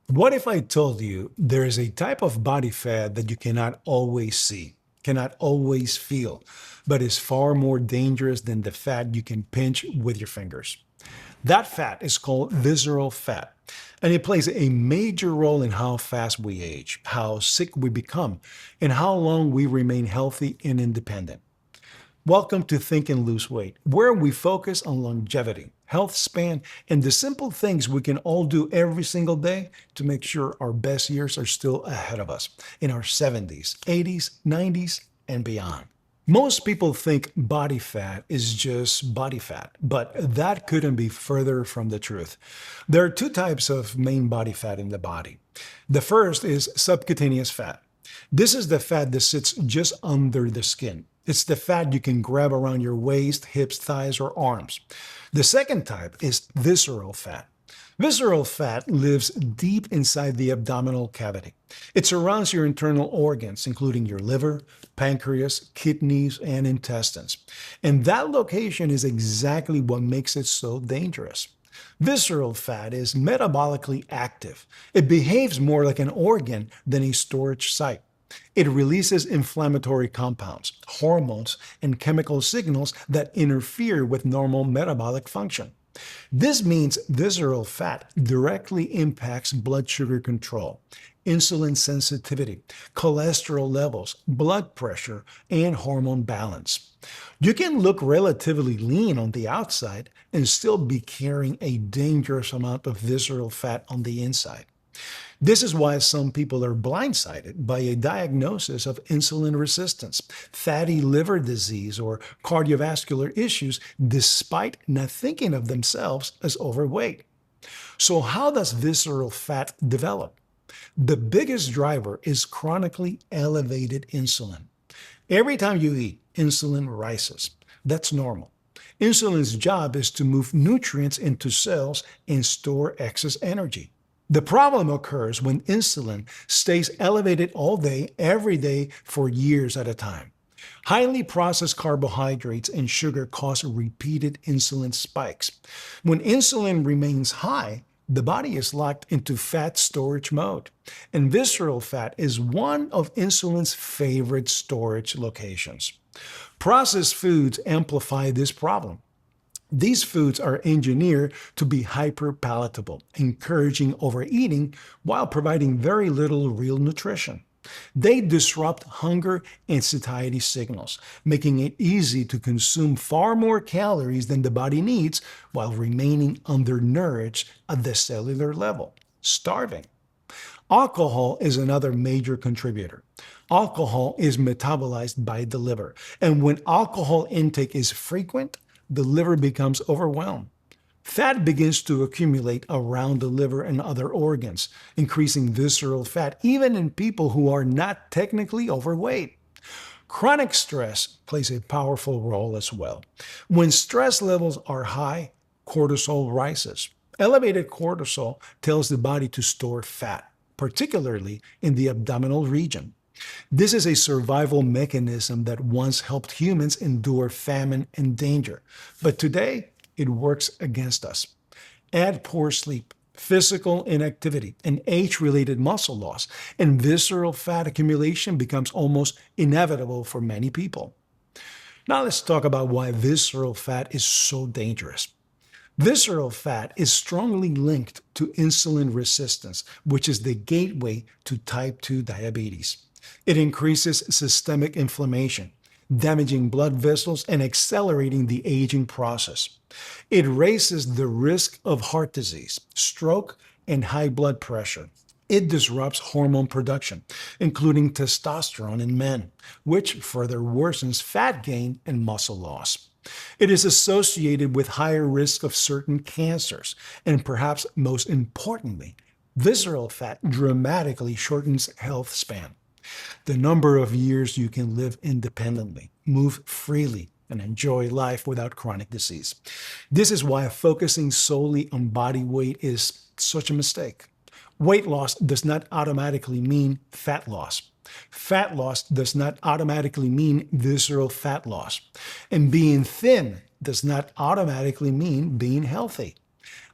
What if I told you there is a type of body fat that you cannot always see, cannot always feel, but is far more dangerous than the fat you can pinch with your fingers? That fat is called visceral fat, and it plays a major role in how fast we age, how sick we become, and how long we remain healthy and independent. Welcome to Think and Lose Weight, where we focus on longevity, health span, and the simple things we can all do every single day to make sure our best years are still ahead of us in our 70s, 80s, 90s, and beyond. Most people think body fat is just body fat, but that couldn't be further from the truth. There are two types of main body fat in the body. The first is subcutaneous fat. This is the fat that sits just under the skin. It's the fat you can grab around your waist, hips, thighs, or arms. The second type is visceral fat. Visceral fat lives deep inside the abdominal cavity. It surrounds your internal organs, including your liver, pancreas, kidneys, and intestines. And that location is exactly what makes it so dangerous. Visceral fat is metabolically active. It behaves more like an organ than a storage site. It releases inflammatory compounds, hormones, and chemical signals that interfere with normal metabolic function. This means visceral fat directly impacts blood sugar control, insulin sensitivity, cholesterol levels, blood pressure, and hormone balance. You can look relatively lean on the outside and still be carrying a dangerous amount of visceral fat on the inside. This is why some people are blindsided by a diagnosis of insulin resistance, fatty liver disease, or cardiovascular issues despite not thinking of themselves as overweight. So, how does visceral fat develop? The biggest driver is chronically elevated insulin. Every time you eat, insulin rises. That's normal. Insulin's job is to move nutrients into cells and store excess energy. The problem occurs when insulin stays elevated all day, every day, for years at a time. Highly processed carbohydrates and sugar cause repeated insulin spikes. When insulin remains high, the body is locked into fat storage mode, and visceral fat is one of insulin's favorite storage locations. Processed foods amplify this problem. These foods are engineered to be hyperpalatable, encouraging overeating while providing very little real nutrition. They disrupt hunger and satiety signals, making it easy to consume far more calories than the body needs while remaining undernourished at the cellular level, starving. Alcohol is another major contributor. Alcohol is metabolized by the liver, and when alcohol intake is frequent, the liver becomes overwhelmed. Fat begins to accumulate around the liver and other organs, increasing visceral fat even in people who are not technically overweight. Chronic stress plays a powerful role as well. When stress levels are high, cortisol rises. Elevated cortisol tells the body to store fat, particularly in the abdominal region. This is a survival mechanism that once helped humans endure famine and danger, but today it works against us. Add poor sleep, physical inactivity, and age-related muscle loss, and visceral fat accumulation becomes almost inevitable for many people. Now let's talk about why visceral fat is so dangerous. Visceral fat is strongly linked to insulin resistance, which is the gateway to type 2 diabetes. It increases systemic inflammation, damaging blood vessels and accelerating the aging process. It raises the risk of heart disease, stroke, and high blood pressure. It disrupts hormone production, including testosterone in men, which further worsens fat gain and muscle loss. It is associated with higher risk of certain cancers, and perhaps most importantly, visceral fat dramatically shortens health span. The number of years you can live independently, move freely, and enjoy life without chronic disease. This is why focusing solely on body weight is such a mistake. Weight loss does not automatically mean fat loss. Fat loss does not automatically mean visceral fat loss. And being thin does not automatically mean being healthy.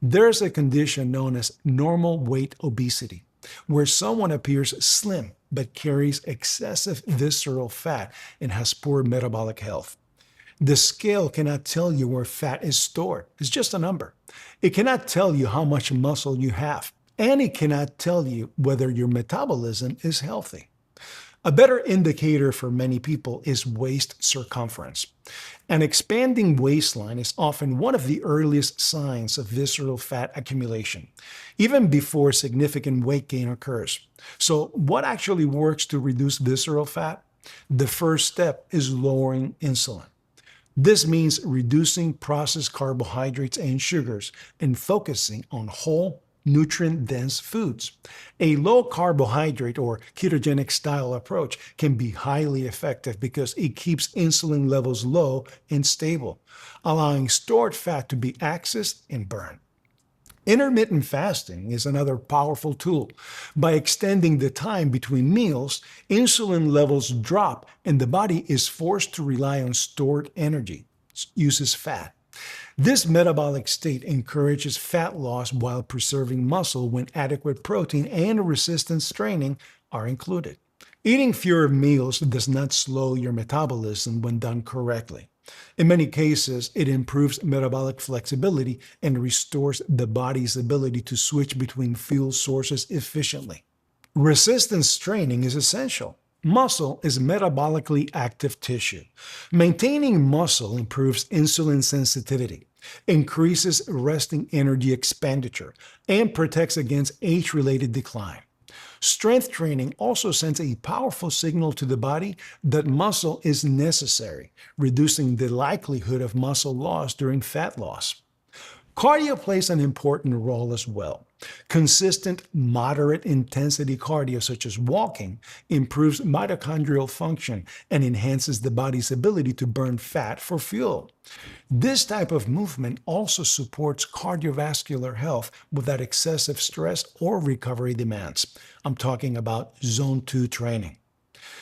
There's a condition known as normal weight obesity, where someone appears slim but carries excessive visceral fat and has poor metabolic health. The scale cannot tell you where fat is stored. It's just a number. It cannot tell you how much muscle you have, and it cannot tell you whether your metabolism is healthy. A better indicator for many people is waist circumference. An expanding waistline is often one of the earliest signs of visceral fat accumulation, even before significant weight gain occurs. So, what actually works to reduce visceral fat? The first step is lowering insulin. This means reducing processed carbohydrates and sugars and focusing on whole, nutrient dense foods. A low carbohydrate or ketogenic style approach can be highly effective because it keeps insulin levels low and stable, allowing stored fat to be accessed and burned. Intermittent fasting is another powerful tool. By extending the time between meals, insulin levels drop and the body is forced to rely on stored energy, uses fat. This metabolic state encourages fat loss while preserving muscle when adequate protein and resistance training are included. Eating fewer meals does not slow your metabolism when done correctly. In many cases, it improves metabolic flexibility and restores the body's ability to switch between fuel sources efficiently. Resistance training is essential. Muscle is metabolically active tissue. Maintaining muscle improves insulin sensitivity, increases resting energy expenditure, and protects against age-related decline. Strength training also sends a powerful signal to the body that muscle is necessary, reducing the likelihood of muscle loss during fat loss. Cardio plays an important role as well. Consistent, moderate intensity cardio, such as walking, improves mitochondrial function and enhances the body's ability to burn fat for fuel. This type of movement also supports cardiovascular health without excessive stress or recovery demands. I'm talking about zone 2 training.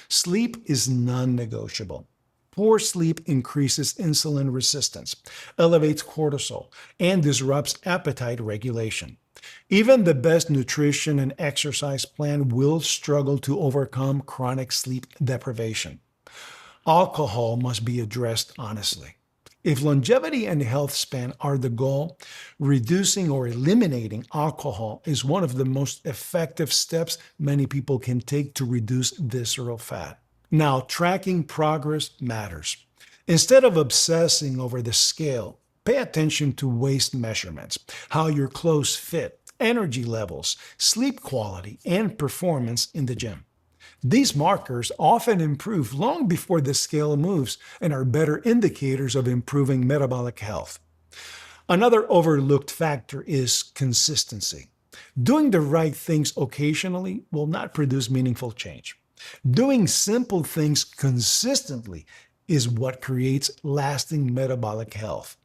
Sleep is non negotiable. Poor sleep increases insulin resistance, elevates cortisol, and disrupts appetite regulation. Even the best nutrition and exercise plan will struggle to overcome chronic sleep deprivation. Alcohol must be addressed honestly. If longevity and health span are the goal, reducing or eliminating alcohol is one of the most effective steps many people can take to reduce visceral fat. Now, tracking progress matters. Instead of obsessing over the scale, pay attention to waist measurements, how your clothes fit, energy levels, sleep quality, and performance in the gym. These markers often improve long before the scale moves and are better indicators of improving metabolic health. Another overlooked factor is consistency. Doing the right things occasionally will not produce meaningful change. Doing simple things consistently is what creates lasting metabolic health.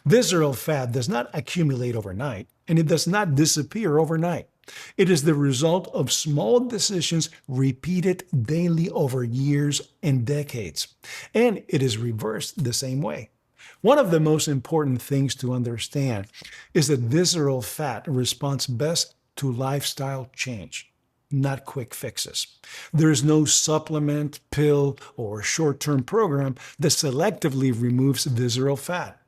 Visceral fat does not accumulate overnight, and it does not disappear overnight. It is the result of small decisions repeated daily over years and decades, and it is reversed the same way. One of the most important things to understand is that visceral fat responds best to lifestyle change, not quick fixes. There is no supplement, pill, or short term program that selectively removes visceral fat.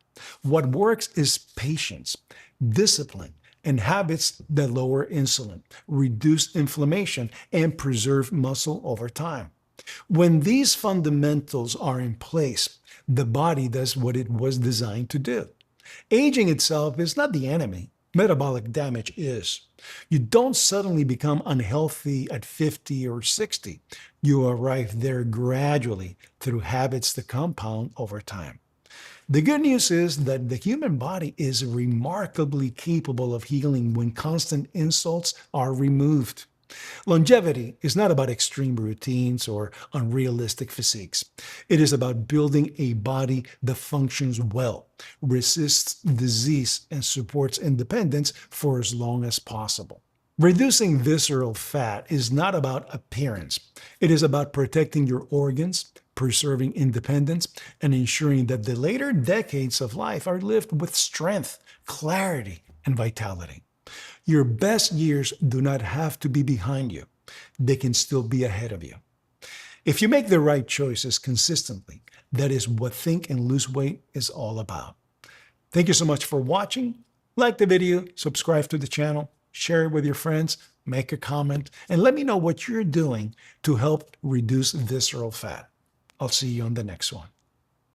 What works is patience, discipline, and habits that lower insulin, reduce inflammation, and preserve muscle over time. When these fundamentals are in place, the body does what it was designed to do. Aging itself is not the enemy. Metabolic damage is. You don't suddenly become unhealthy at 50 or 60. You arrive there gradually through habits that compound over time. The good news is that the human body is remarkably capable of healing when constant insults are removed. Longevity is not about extreme routines or unrealistic physiques. It is about building a body that functions well, resists disease, and supports independence for as long as possible. Reducing visceral fat is not about appearance. It is about protecting your organs, preserving independence, and ensuring that the later decades of life are lived with strength, clarity, and vitality. Your best years do not have to be behind you. They can still be ahead of you. If you make the right choices consistently, that is what Think and Lose Weight is all about. Thank you so much for watching. Like the video, subscribe to the channel, share it with your friends, make a comment, and let me know what you're doing to help reduce visceral fat. I'll see you on the next one.